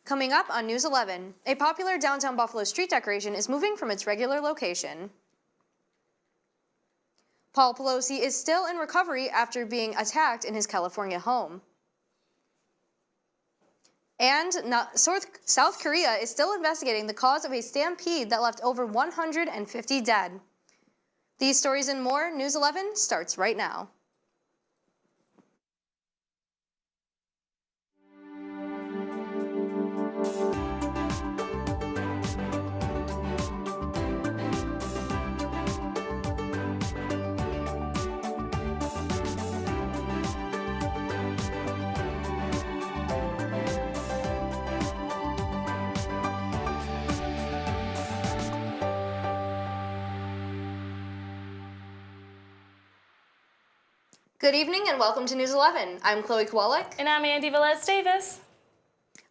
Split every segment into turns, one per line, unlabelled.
Coming up on News 11, a popular downtown Buffalo street decoration is moving from its regular location. Paul Pelosi is still in recovery after being attacked in his California home. And South Korea is still investigating the cause of a stampede that left over 150 dead. These stories and more, News 11 starts right now. Good evening and welcome to News 11. I'm Chloe Kowalik.
And I'm Andy Velez-Davis.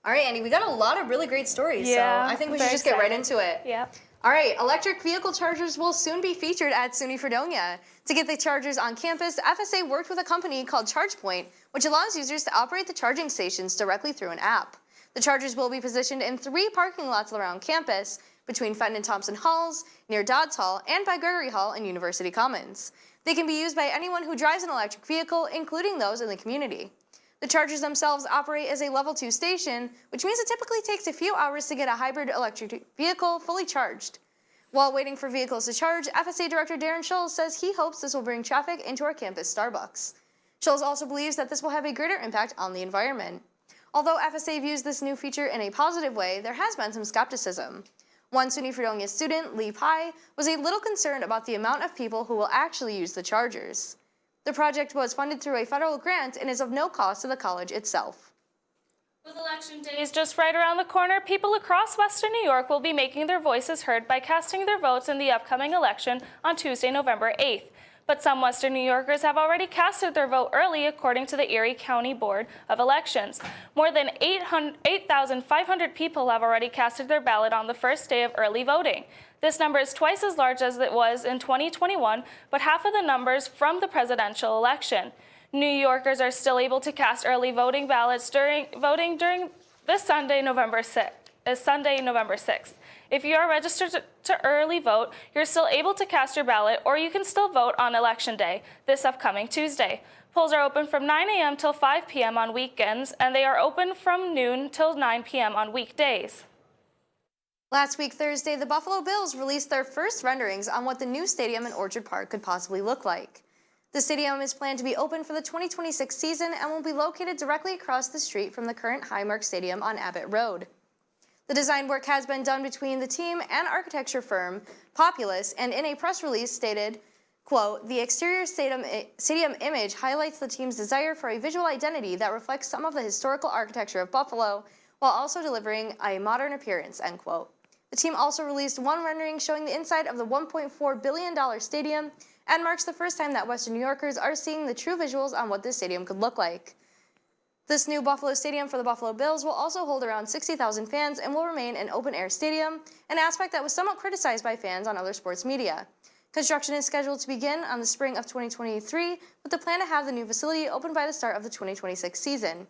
All right, Andy, we got a lot of really great stories, so I think we should just get right into it.
Yep.
All right, electric vehicle chargers will soon be featured at SUNY Fredonia. To get the chargers on campus, FSA worked with a company called ChargePoint, which allows users to operate the charging stations directly through an app. The chargers will be positioned in 3 parking lots around campus, between Fenton and Thompson Halls, near Dodds Hall, and by Gregory Hall and University Commons. They can be used by anyone who drives an electric vehicle, including those in the community. The chargers themselves operate as a level 2 station, which means it typically takes a few hours to get a hybrid electric vehicle fully charged. While waiting for vehicles to charge, FSA Director Darren Schulz says he hopes this will bring traffic into our campus Starbucks. Schulz also believes that this will have a greater impact on the environment. Although FSA views this new feature in a positive way, there has been some skepticism. One SUNY Fredonia student, Lee Pai, was a little concerned about the amount of people who will actually use the chargers. The project was funded through a federal grant and is of no cost to the college itself.
With Election Days just right around the corner, people across Western New York will be making their voices heard by casting their votes in the upcoming election on Tuesday, November 8th. But some Western New Yorkers have already casted their vote early, according to the Erie County Board of Elections. More than 8,500 people have already casted their ballot on the first day of early voting. This number is twice as large as it was in 2021, but half of the numbers from the presidential election. New Yorkers are still able to cast early voting ballots during this Sunday, November 6th. If you are registered to early vote, you're still able to cast your ballot, or you can still vote on Election Day, this upcoming Tuesday. Polls are open from 9 a.m. till 5 p.m. on weekends, and they are open from noon till 9 p.m. on weekdays.
Last week, Thursday, the Buffalo Bills released their first renderings on what the new stadium in Orchard Park could possibly look like. The stadium is planned to be open for the 2026 season and will be located directly across the street from the current Highmark Stadium on Abbott Road. The design work has been done between the team and architecture firm Populous, and in a press release stated, quote, "The exterior stadium image highlights the team's desire for a visual identity that reflects some of the historical architecture of Buffalo, while also delivering a modern appearance," end quote. The team also released one rendering showing the inside of the $1.4 billion stadium, and marks the first time that Western New Yorkers are seeing the true visuals on what this stadium could look like. This new Buffalo Stadium for the Buffalo Bills will also hold around 60,000 fans and will remain an open-air stadium, an aspect that was somewhat criticized by fans on other sports media. Construction is scheduled to begin on the spring of 2023, with the plan to have the new facility open by the start of the 2026 season.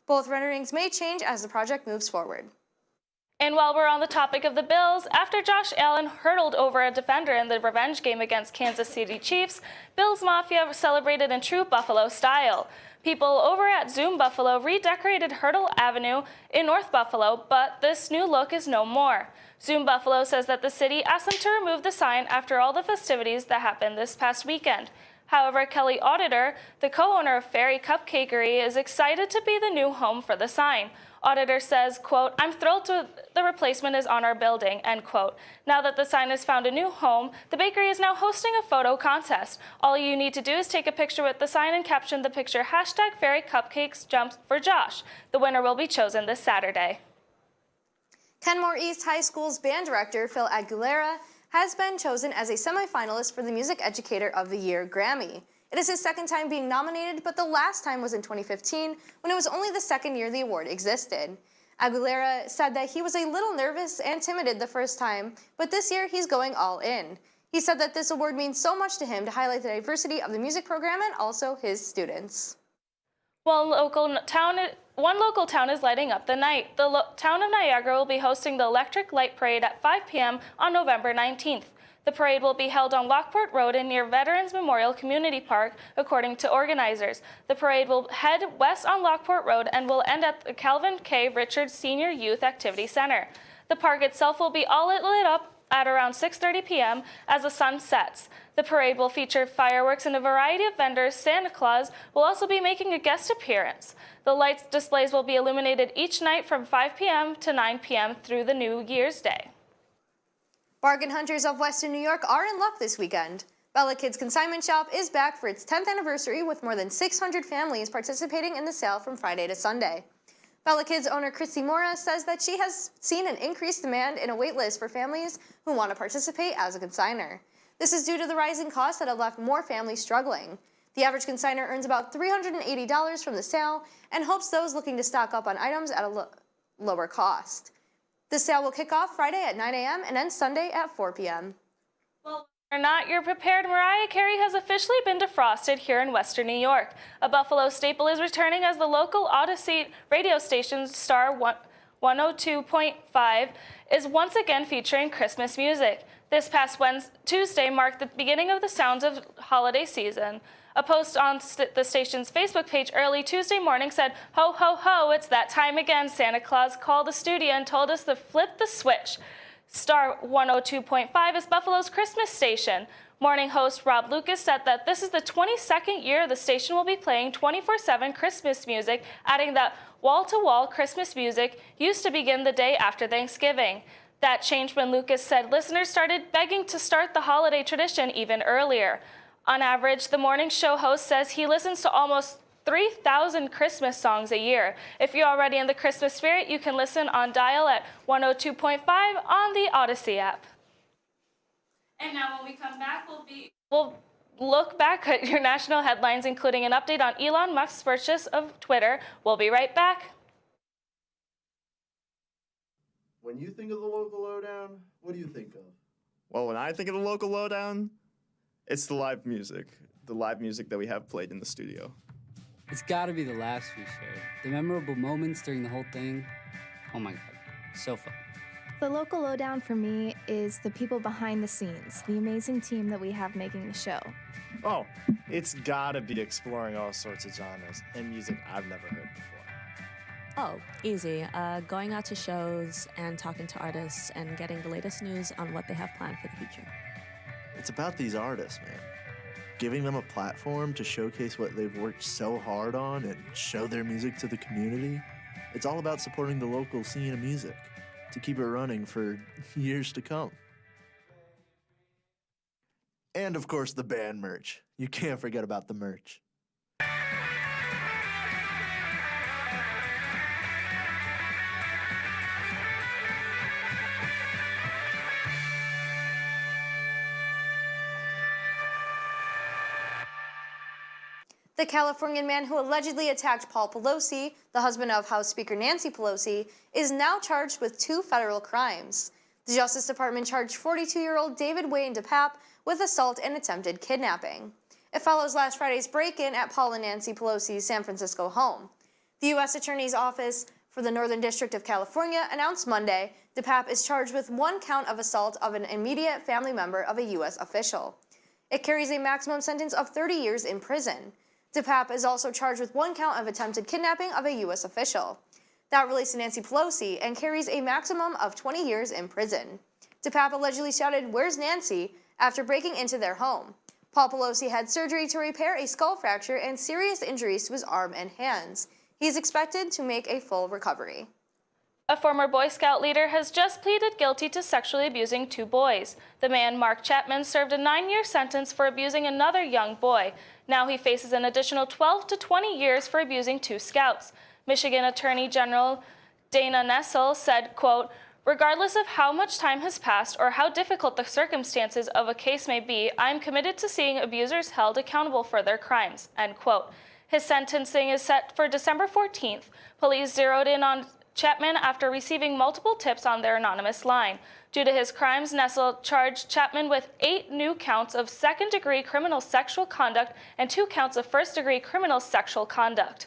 Both renderings may change as the project moves forward.
And while we're on the topic of the Bills, after Josh Allen hurdled over a defender in the revenge game against Kansas City Chiefs, Bills Mafia celebrated in true Buffalo style. People over at Zoom Buffalo redecorated Hurdle Avenue in North Buffalo, but this new look is no more. Zoom Buffalo says that the city asked them to remove the sign after all the festivities that happened this past weekend. However, Kelly Auditor, the co-owner of Fairy Cupcakery, is excited to be the new home for the sign. Auditor says, quote, "I'm thrilled the replacement is on our building," end quote. Now that the sign has found a new home, the bakery is now hosting a photo contest. All you need to do is take a picture with the sign and caption the picture #FairyCupcakesJumps for Josh. The winner will be chosen this Saturday.
Kenmore East High School's band director, Phil Aguilera, has been chosen as a semifinalist for the Music Educator of the Year Grammy. It is his second time being nominated, but the last time was in 2015, when it was only the second year the award existed. Aguilera said that he was a little nervous and timid the first time, but this year he's going all in. He said that this award means so much to him to highlight the diversity of the music program and also his students.
One local town is lighting up the night. The town of Niagara will be hosting the Electric Light Parade at 5 p.m. on November 19th. The parade will be held on Lockport Road and near Veterans Memorial Community Park, according to organizers. The parade will head west on Lockport Road and will end at the Calvin K. Richards Senior Youth Activity Center. The park itself will be all lit up at around 6:30 p.m. as the sun sets. The parade will feature fireworks and a variety of vendors. Santa Claus will also be making a guest appearance. The lights displays will be illuminated each night from 5 p.m. to 9 p.m. through the New Year's Day.
Bargain hunters of Western New York are in luck this weekend. Bella Kids Consignment Shop is back for its 10th anniversary with more than 600 families participating in the sale from Friday to Sunday. Bella Kids owner Christy Mora says that she has seen an increased demand in a wait list for families who want to participate as a consignor. This is due to the rising costs that have left more families struggling. The average consignor earns about $380 from the sale and hopes those looking to stock up on items at a lower cost. The sale will kick off Friday at 9 a.m. and end Sunday at 4 p.m.
Well, or not, you're prepared. Mariah Carey has officially been defrosted here in Western New York. A Buffalo staple is returning as the local Odyssey radio station Star 102.5 is once again featuring Christmas music. This past Tuesday marked the beginning of the sounds of holiday season. A post on the station's Facebook page early Tuesday morning said, "Ho, ho, ho, it's that time again. Santa Claus called the studio and told us to flip the switch." Star 102.5 is Buffalo's Christmas station. Morning host Rob Lucas said that this is the 22nd year the station will be playing 24/7 Christmas music, adding that wall-to-wall Christmas music used to begin the day after Thanksgiving. That changed when Lucas said listeners started begging to start the holiday tradition even earlier. On average, the morning show host says he listens to almost 3,000 Christmas songs a year. If you're already in the Christmas spirit, you can listen on dial at 102.5 on the Odyssey app. And now when we come back, we'll look back at your national headlines, including an update on Elon Musk's purchase of Twitter. We'll be right back.
When you think of the local lowdown, what do you think of?
Well, when I think of the local lowdown, it's the live music that we have played in the studio.
It's gotta be the laughs we shared. The memorable moments during the whole thing. Oh my God, so fun.
The local lowdown for me is the people behind the scenes, the amazing team that we have making the show.
Oh, it's gotta be exploring all sorts of genres and music I've never heard before.
Oh, easy. Going out to shows and talking to artists and getting the latest news on what they have planned for the future.
It's about these artists, man. Giving them a platform to showcase what they've worked so hard on and show their music to the community. It's all about supporting the local scene of music to keep it running for years to come. And of course, the band merch. You can't forget about the merch.
The Californian man who allegedly attacked Paul Pelosi, the husband of House Speaker Nancy Pelosi, is now charged with 2 federal crimes. The Justice Department charged 42-year-old David Wayne DePape with assault and attempted kidnapping. It follows last Friday's break-in at Paul and Nancy Pelosi's San Francisco home. The U.S. Attorney's Office for the Northern District of California announced Monday DePape is charged with 1 count of assault of an immediate family member of a U.S. official. It carries a maximum sentence of 30 years in prison. DePape is also charged with 1 count of attempted kidnapping of a U.S. official. That relates to Nancy Pelosi and carries a maximum of 20 years in prison. DePape allegedly shouted, "Where's Nancy?" after breaking into their home. Paul Pelosi had surgery to repair a skull fracture and serious injuries to his arm and hands. He is expected to make a full recovery.
A former Boy Scout leader has just pleaded guilty to sexually abusing 2 boys. The man, Mark Chapman, served a 9-year sentence for abusing another young boy. Now he faces an additional 12 to 20 years for abusing 2 scouts. Michigan Attorney General Dana Nessel said, quote, "Regardless of how much time has passed or how difficult the circumstances of a case may be, I'm committed to seeing abusers held accountable for their crimes," end quote. His sentencing is set for December 14th. Police zeroed in on Chapman after receiving multiple tips on their anonymous line. Due to his crimes, Nessel charged Chapman with 8 new counts of second-degree criminal sexual conduct and 2 counts of first-degree criminal sexual conduct.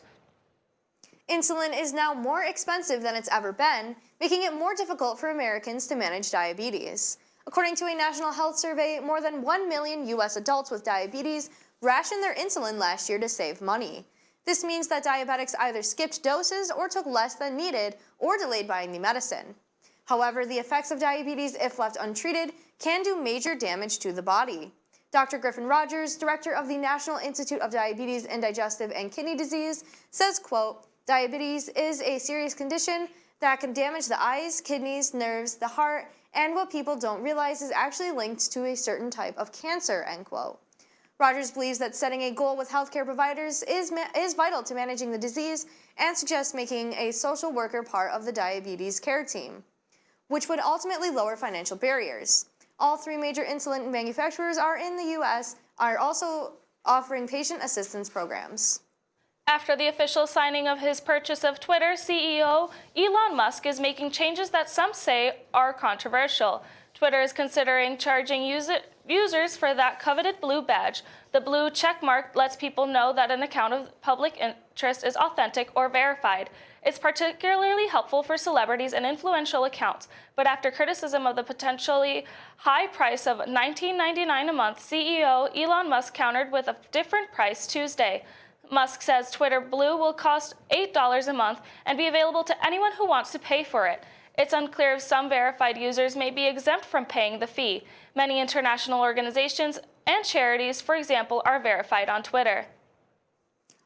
Insulin is now more expensive than it's ever been, making it more difficult for Americans to manage diabetes. According to a national health survey, more than 1 million U.S. adults with diabetes rationed their insulin last year to save money. This means that diabetics either skipped doses or took less than needed or delayed buying the medicine. However, the effects of diabetes, if left untreated, can do major damage to the body. Dr. Griffin Rogers, director of the National Institute of Diabetes and Digestive and Kidney Disease, says, quote, "Diabetes is a serious condition that can damage the eyes, kidneys, nerves, the heart, and what people don't realize is actually linked to a certain type of cancer," end quote. Rogers believes that setting a goal with healthcare providers is vital to managing the disease and suggests making a social worker part of the diabetes care team, which would ultimately lower financial barriers. All three major insulin manufacturers in the U.S. are also offering patient assistance programs.
After the official signing of his purchase of Twitter, CEO Elon Musk is making changes that some say are controversial. Twitter is considering charging users for that coveted blue badge. The blue check mark lets people know that an account of public interest is authentic or verified. It's particularly helpful for celebrities and influential accounts, but after criticism of the potentially high price of $19.99 a month, CEO Elon Musk countered with a different price Tuesday. Musk says Twitter Blue will cost $8 a month and be available to anyone who wants to pay for it. It's unclear if some verified users may be exempt from paying the fee. Many international organizations and charities, for example, are verified on Twitter.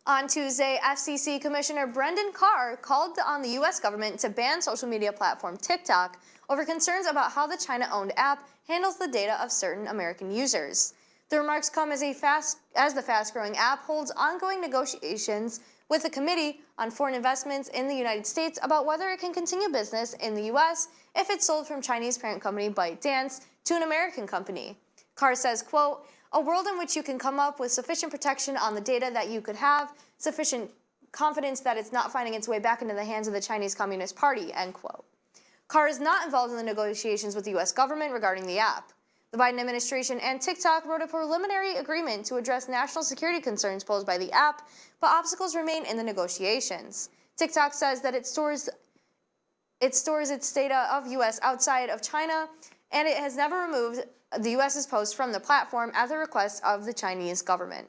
On Tuesday, FCC Commissioner Brendan Carr called on the U.S. government to ban social media platform TikTok over concerns about how the China-owned app handles the data of certain American users. The remarks come as the fast-growing app holds ongoing negotiations with the Committee on Foreign Investments in the United States about whether it can continue business in the U.S. if it's sold from Chinese parent company ByteDance to an American company. Carr says, quote, "A world in which you can come up with sufficient protection on the data that you could have, sufficient confidence that it's not finding its way back into the hands of the Chinese Communist Party," end quote. Carr is not involved in the negotiations with the U.S. government regarding the app. The Biden administration and TikTok wrote a preliminary agreement to address national security concerns posed by the app, but obstacles remain in the negotiations. TikTok says that it stores its data of U.S. outside of China, and it has never removed the U.S.'s posts from the platform at the request of the Chinese government.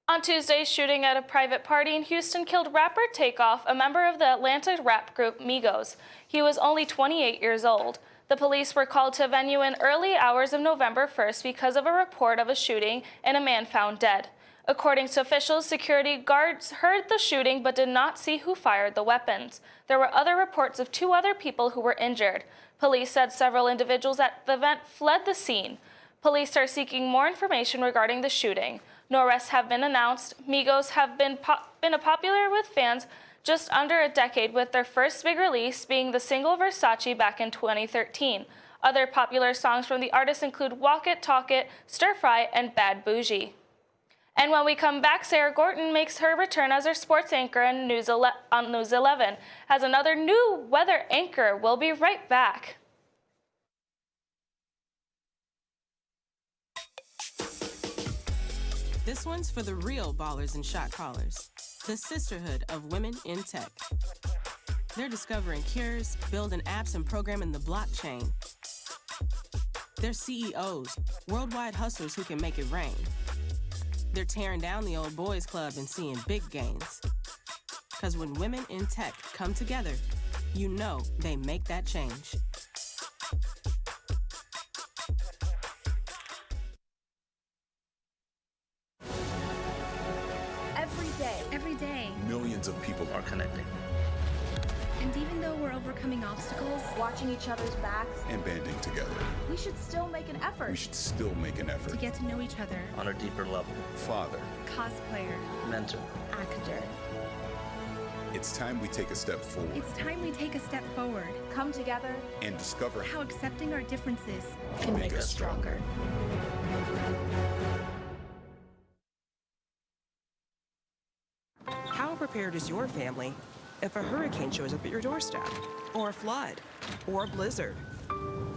On Tuesday, shooting at a private party in Houston killed rapper Takeoff, a member of the Atlanta rap group Migos. He was only 28 years old. The police were called to a venue in early hours of November 1st because of a report of a shooting and a man found dead. According to officials, security guards heard the shooting but did not see who fired the weapons. There were other reports of 2 other people who were injured. Police said several individuals at the event fled the scene. Police are seeking more information regarding the shooting. No arrests have been announced. Migos have been popular with fans just under a decade, with their first big release being the single Versace back in 2013. Other popular songs from the artist include Walk It, Talk It, Stir Fry, and Bad Bougie. And when we come back, Sarah Gorton makes her return as our sports anchor on News 11. As another new weather anchor, we'll be right back.
This one's for the real ballers and shot callers, the sisterhood of women in tech. They're discovering cures, building apps, and programming the blockchain. They're CEOs, worldwide hustlers who can make it rain. They're tearing down the old boys club and seeing big gains. Because when women in tech come together, you know they make that change.
Every day,
millions of people are connecting.
And even though we're overcoming obstacles,
watching each other's backs,
and banding together,
we should still make an effort.
To get to know each other
on a deeper level.
Father,
cosplayer,
mentor,
actor.
It's time we take a step forward.
It's time we take a step forward.
Come together
and discover
how accepting our differences
can make us stronger.
How prepared is your family if a hurricane shows up at your doorstep, or a flood, or a blizzard?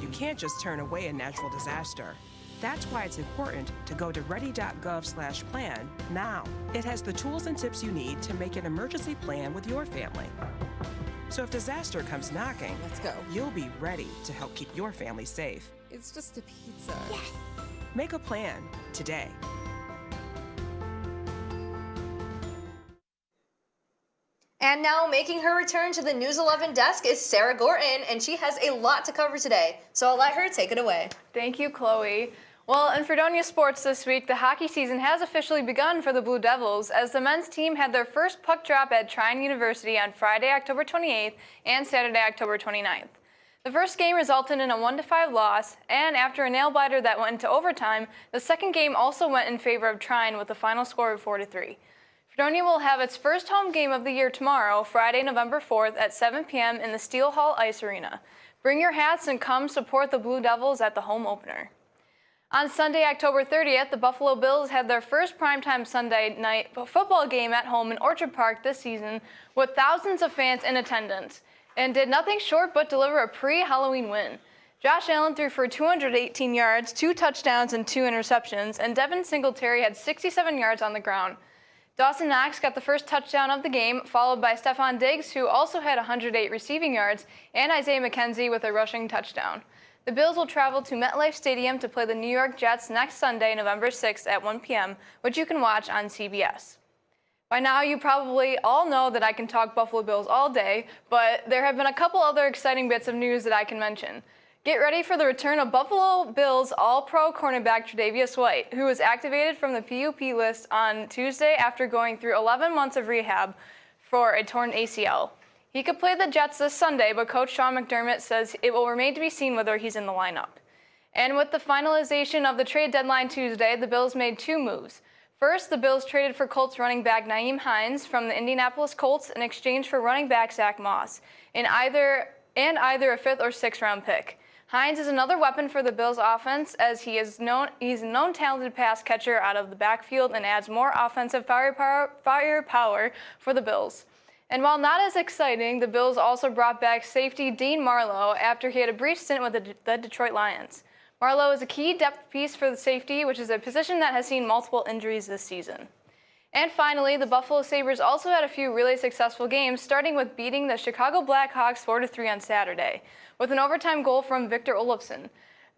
You can't just turn away a natural disaster. That's why it's important to go to ready.gov/plan now. It has the tools and tips you need to make an emergency plan with your family. So if disaster comes knocking,
let's go.
You'll be ready to help keep your family safe.
It's just a pizza.
Yes. Make a plan today.
And now making her return to the News 11 desk is Sarah Gorton, and she has a lot to cover today. So I'll let her take it away.
Thank you, Chloe. Well, in Fredonia sports this week, the hockey season has officially begun for the Blue Devils as the men's team had their first puck drop at Trine University on Friday, October 28th and Saturday, October 29th. The first game resulted in a 1-5 loss, and after a nail-biter that went into overtime, the second game also went in favor of Trine with a final score of 4-3. Fredonia will have its first home game of the year tomorrow, Friday, November 4th at 7 p.m. in the Steel Hall Ice Arena. Bring your hats and come support the Blue Devils at the home opener. On Sunday, October 30th, the Buffalo Bills had their first primetime Sunday night football game at home in Orchard Park this season with thousands of fans in attendance and did nothing short but deliver a pre-Halloween win. Josh Allen threw for 218 yards, 2 touchdowns, and 2 interceptions, and Devin Singletary had 67 yards on the ground. Dawson Knox got the first touchdown of the game, followed by Stephon Diggs, who also had 108 receiving yards, and Isaiah McKenzie with a rushing touchdown. The Bills will travel to MetLife Stadium to play the New York Jets next Sunday, November 6th at 1 p.m., which you can watch on CBS. By now, you probably all know that I can talk Buffalo Bills all day, but there have been a couple other exciting bits of news that I can mention. Get ready for the return of Buffalo Bills All-Pro cornerback Tre'Davious White, who was activated from the PUP list on Tuesday after going through 11 months of rehab for a torn ACL. He could play the Jets this Sunday, but Coach Sean McDermott says it will remain to be seen whether he's in the lineup. And with the finalization of the trade deadline Tuesday, the Bills made 2 moves. First, the Bills traded for Colts running back Nyheim Hines from the Indianapolis Colts in exchange for running back Zach Moss, and either a 5th or 6th round pick. Hines is another weapon for the Bills offense as he's a known talented pass catcher out of the backfield and adds more offensive firepower for the Bills. And while not as exciting, the Bills also brought back safety Dean Marlowe after he had a brief stint with the Detroit Lions. Marlowe is a key depth piece for the safety, which is a position that has seen multiple injuries this season. And finally, the Buffalo Sabres also had a few really successful games, starting with beating the Chicago Blackhawks 4-3 on Saturday, with an overtime goal from Victor Olofsson.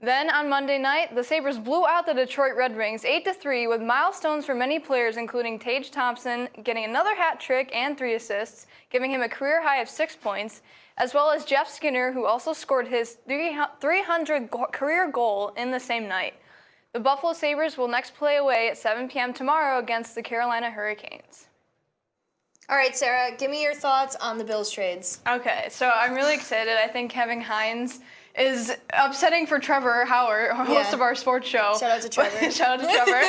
Then on Monday night, the Sabres blew out the Detroit Red Wings 8-3 with milestones for many players, including Tage Thompson getting another hat trick and 3 assists, giving him a career high of 6 points, as well as Jeff Skinner, who also scored his 300th career goal in the same night. The Buffalo Sabres will next play away at 7 p.m. tomorrow against the Carolina Hurricanes.
All right, Sarah, give me your thoughts on the Bills trades.
Okay, so I'm really excited. I think having Hines is upsetting for Trevor Howard, host of our sports show.
Shout out to Trevor.
Shout out to Trevor.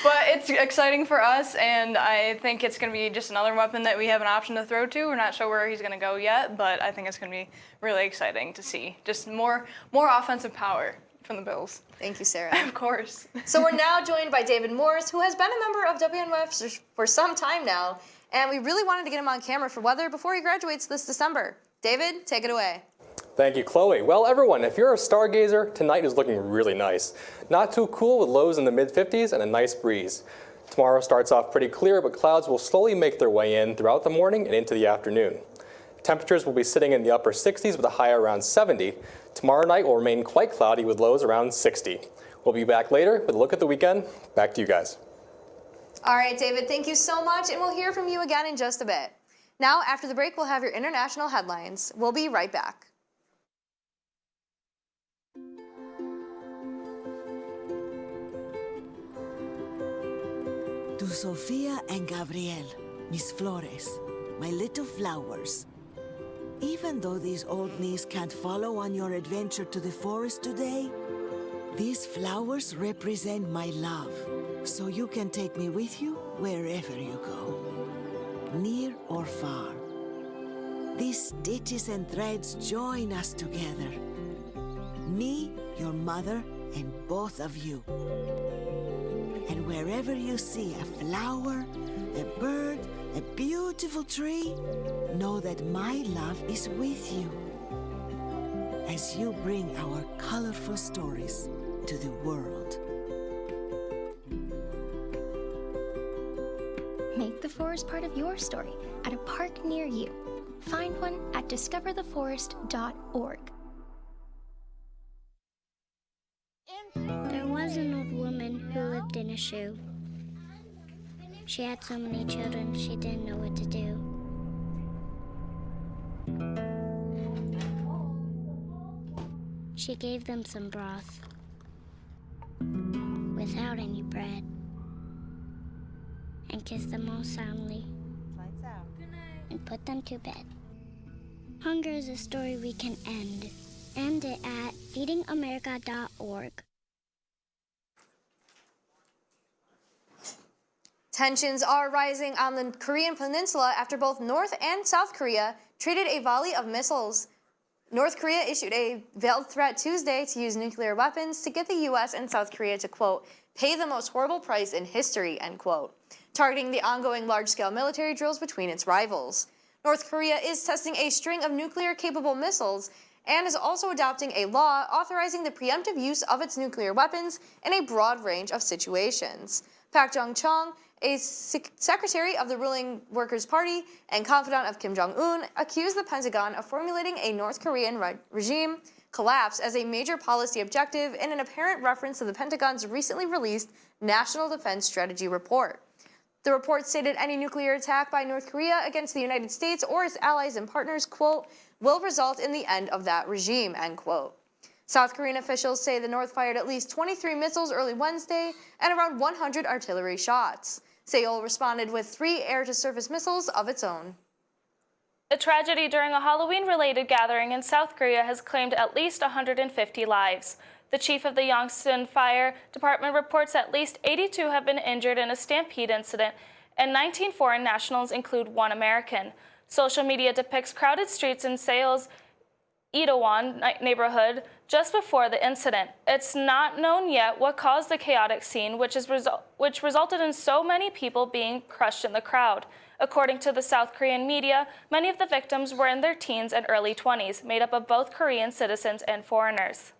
But it's exciting for us, and I think it's going to be just another weapon that we have an option to throw to. We're not sure where he's going to go yet, but I think it's going to be really exciting to see. Just more offensive power from the Bills.
Thank you, Sarah.
Of course.
So we're now joined by David Morris, who has been a member of WNYF for some time now, and we really wanted to get him on camera for weather before he graduates this December. David, take it away.
Thank you, Chloe. Well, everyone, if you're a stargazer, tonight is looking really nice. Not too cool with lows in the mid-50s and a nice breeze. Tomorrow starts off pretty clear, but clouds will slowly make their way in throughout the morning and into the afternoon. Temperatures will be sitting in the upper 60s with a high around 70. Tomorrow night will remain quite cloudy with lows around 60. We'll be back later with a look at the weekend. Back to you guys.
All right, David, thank you so much, and we'll hear from you again in just a bit. Now, after the break, we'll have your international headlines. We'll be right back.
To Sofia and Gabriel, mis flores, my little flowers. Even though these old knees can't follow on your adventure to the forest today, these flowers represent my love, so you can take me with you wherever you go, near or far. These stitches and threads join us together. Me, your mother, and both of you. And wherever you see a flower, a bird, a beautiful tree, know that my love is with you. As you bring our colorful stories to the world.
Make the forest part of your story at a park near you. Find one at discovertheforest.org.
There was an old woman who lived in a shoe. She had so many children, she didn't know what to do. She gave them some broth without any bread and kissed them all soundly and put them to bed. Hunger is a story we can end. End it at feedingamerica.org.
Tensions are rising on the Korean peninsula after both North and South Korea treated a volley of missiles. North Korea issued a veiled threat Tuesday to use nuclear weapons to get the U.S. and South Korea to, quote, pay the most horrible price in history, end quote, targeting the ongoing large-scale military drills between its rivals. North Korea is testing a string of nuclear-capable missiles and is also adopting a law authorizing the preemptive use of its nuclear weapons in a broad range of situations. Pak Jong-chong, a secretary of the ruling Workers' Party and confidant of Kim Jong-un, accused the Pentagon of formulating a North Korean regime collapse as a major policy objective in an apparent reference to the Pentagon's recently released National Defense Strategy report. The report stated any nuclear attack by North Korea against the United States or its allies and partners, quote, will result in the end of that regime, end quote. South Korean officials say the North fired at least 23 missiles early Wednesday and around 100 artillery shots. Seoul responded with 3 air-to-surface missiles of its own.
A tragedy during a Halloween-related gathering in South Korea has claimed at least 150 lives. The chief of the Yongsan Fire Department reports at least 82 have been injured in a stampede incident, and 19 foreign nationals include 1 American. Social media depicts crowded streets in Seoul's Itaewon neighborhood just before the incident. It's not known yet what caused the chaotic scene, which resulted in so many people being crushed in the crowd. According to the South Korean media, many of the victims were in their teens and early 20s, made up of both Korean citizens and foreigners.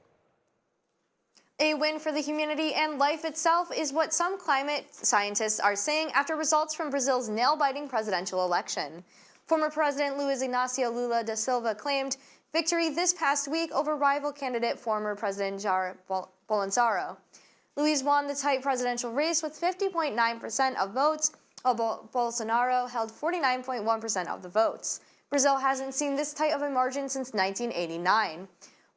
A win for the humanity and life itself is what some climate scientists are saying after results from Brazil's nail-biting presidential election. Former President Luiz Inácio Lula da Silva claimed victory this past week over rival candidate former President Jair Bolsonaro. Luiz won the tight presidential race with 50.9% of votes, while Bolsonaro held 49.1% of the votes. Brazil hasn't seen this tight of a margin since 1989.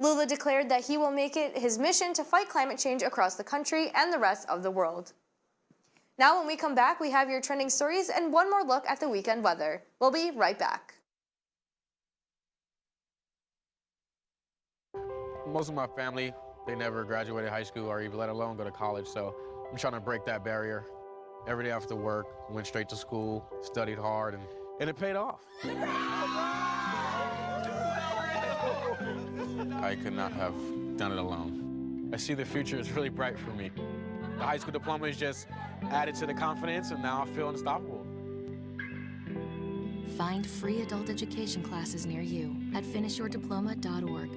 Lula declared that he will make it his mission to fight climate change across the country and the rest of the world. Now when we come back, we have your trending stories and one more look at the weekend weather. We'll be right back.
Most of my family, they never graduated high school or even let alone go to college, so I'm trying to break that barrier. Every day after work, went straight to school, studied hard, and it paid off. I could not have done it alone. I see the future is really bright for me. The high school diploma is just added to the confidence, and now I feel unstoppable.
Find free adult education classes near you at finishyourdiploma.org.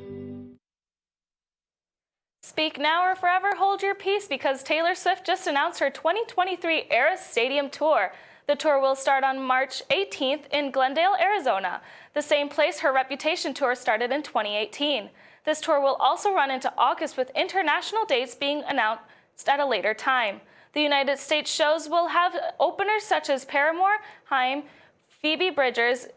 Speak now or forever hold your peace, because Taylor Swift just announced her 2023 Eras Stadium Tour. The tour will start on March 18th in Glendale, Arizona, the same place her Reputation tour started in 2018. This tour will also run into August, with international dates being announced at a later time. The United States shows will have openers such as Paramore, Haim, Phoebe Bridgers,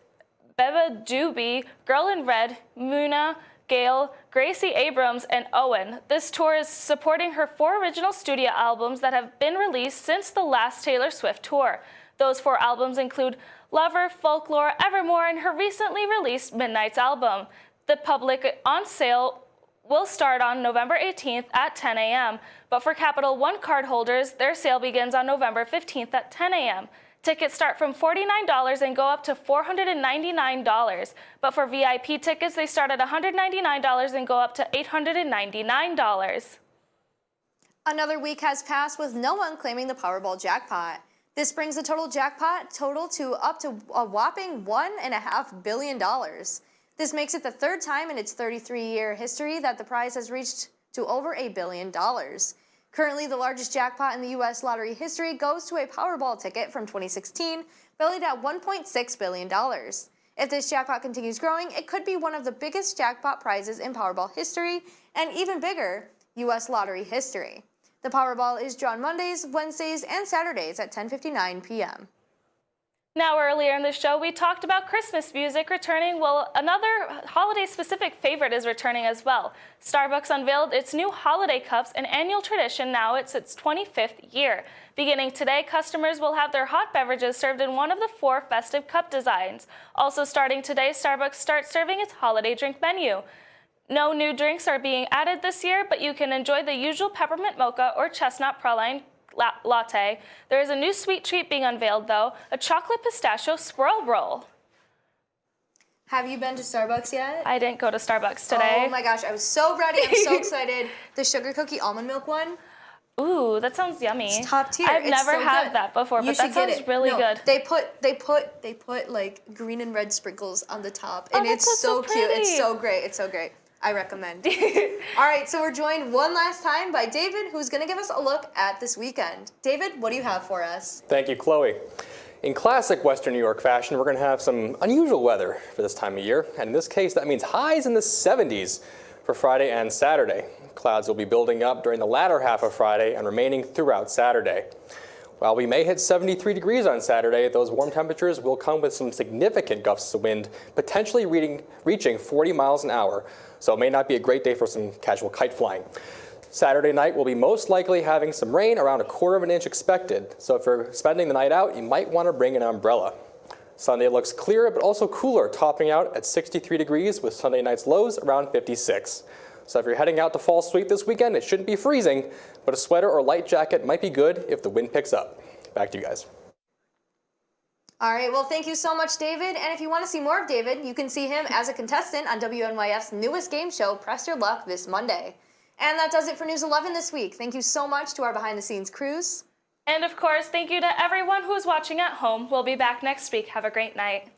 Beba Doobie, Girl in Red, Muna, Gail, Gracie Abrams, and Owen. This tour is supporting her 4 original studio albums that have been released since the last Taylor Swift tour. Those 4 albums include Lover, Folklore, Evermore, and her recently released Midnight's album. The public on sale will start on November 18th at 10 a.m., but for Capital One card holders, their sale begins on November 15th at 10 a.m. Tickets start from $49 and go up to $499, but for VIP tickets, they start at $199 and go up to $899.
Another week has passed with no one claiming the Powerball jackpot. This brings the total jackpot total to up to a whopping $1.5 billion. This makes it the 3rd time in its 33-year history that the prize has reached to over $1 billion. Currently, the largest jackpot in the U.S. lottery history goes to a Powerball ticket from 2016, valued at $1.6 billion. If this jackpot continues growing, it could be one of the biggest jackpot prizes in Powerball history and even bigger U.S. lottery history. The Powerball is drawn Mondays, Wednesdays, and Saturdays at 10:59 p.m.
Now, earlier in the show, we talked about Christmas music returning. Well, another holiday-specific favorite is returning as well. Starbucks unveiled its new holiday cups, an annual tradition. Now it's its 25th year. Beginning today, customers will have their hot beverages served in one of the 4 festive cup designs. Also starting today, Starbucks starts serving its holiday drink menu. No new drinks are being added this year, but you can enjoy the usual peppermint mocha or chestnut praline latte. There is a new sweet treat being unveiled, though, a chocolate pistachio swirl roll.
Have you been to Starbucks yet?
I didn't go to Starbucks today.
Oh my gosh, I was so ready. I'm so excited. The sugar cookie almond milk one.
Ooh, that sounds yummy.
It's top tier.
I've
It's
never
so
had
good.
that before,
You
but that
should get
sounds
it.
really
No,
good.
They put like green and red sprinkles on the top,
Oh,
and
that
it's
sounds so
so cute. It's
pretty.
so great. It's so great. I recommend. All right, so we're joined one last time by David, who's going to give us a look at this weekend. David, what do you have for us?
Thank you, Chloe. In classic Western New York fashion, we're going to have some unusual weather for this time of year. And in this case, that means highs in the 70s for Friday and Saturday. Clouds will be building up during the latter half of Friday and remaining throughout Saturday. While we may hit 73 degrees on Saturday, those warm temperatures will come with some significant gusts of wind, potentially reaching 40 miles an hour. So it may not be a great day for some casual kite flying. Saturday night will be most likely having some rain, around 1/4 inch expected. So if you're spending the night out, you might want to bring an umbrella. Sunday looks clearer, but also cooler, topping out at 63 degrees with Sunday night's lows around 56. So if you're heading out to Fall Sweep this weekend, it shouldn't be freezing, but a sweater or light jacket might be good if the wind picks up. Back to you guys.
All right, well, thank you so much, David. And if you want to see more of David, you can see him as a contestant on WNYF's newest game show, Press Your Luck, this Monday. And that does it for News 11 this week. Thank you so much to our behind-the-scenes crews.
And of course, thank you to everyone who's watching at home. We'll be back next week. Have a great night.